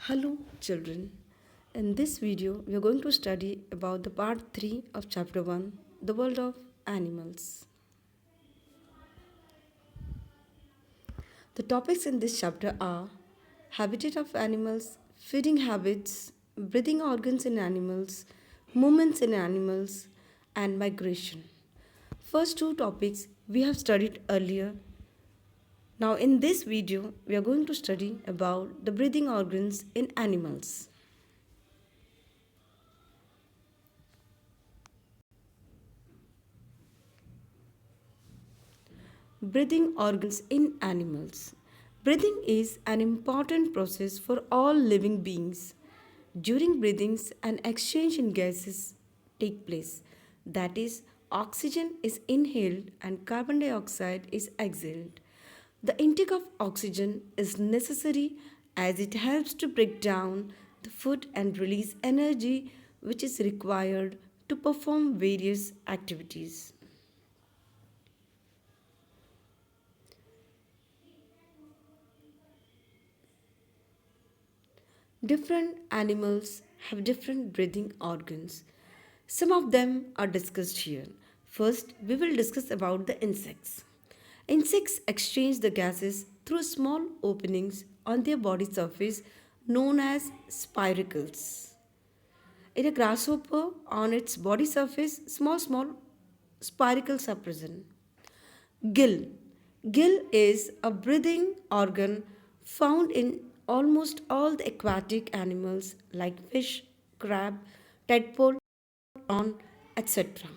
Hello children. In this video we are going to study about the part 3 of chapter 1, the world of animals. The topics in this chapter are habitat of animals, feeding habits, breathing organs in animals, movements in animals, and migration. First two topics we have studied earlier. Now in this video we are going to study about the breathing organs in animals. Breathing organs in animals. Breathing is an important process for all living beings. During breathings, an exchange in gases take place. That is, oxygen is inhaled and carbon dioxide is exhaled. The intake of oxygen is necessary as it helps to break down the food and release energy which is required to perform various activities. Different animals have different breathing organs. Some of them are discussed here. First, we will discuss about the insects. Insects exchange the gases through small openings on their body surface known as spiracles. In a grasshopper, on its body surface, small spiracles are present. Gill. Gill is a breathing organ found in almost all the aquatic animals like fish, crab, tadpole, prawn, etc.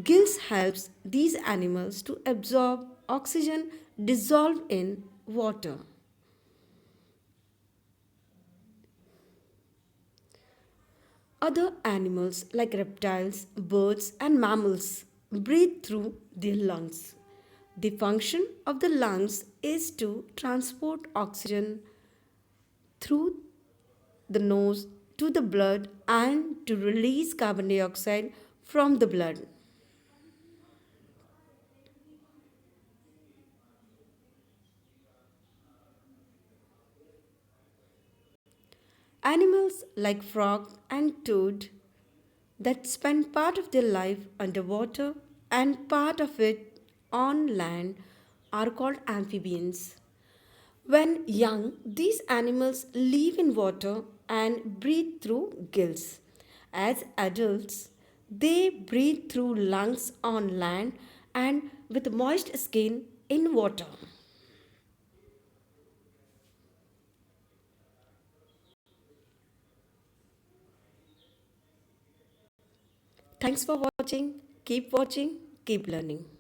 Gills helps these animals to absorb oxygen dissolved in water. Other animals like reptiles, birds, and mammals breathe through their lungs. The function of the lungs is to transport oxygen through the nose to the blood and to release carbon dioxide from the blood. Animals like frog and toad that spend part of their life underwater and part of it on land are called amphibians. When young, these animals live in water and breathe through gills. As adults, they breathe through lungs on land and with moist skin in water. Thanks for watching. Keep watching, keep learning.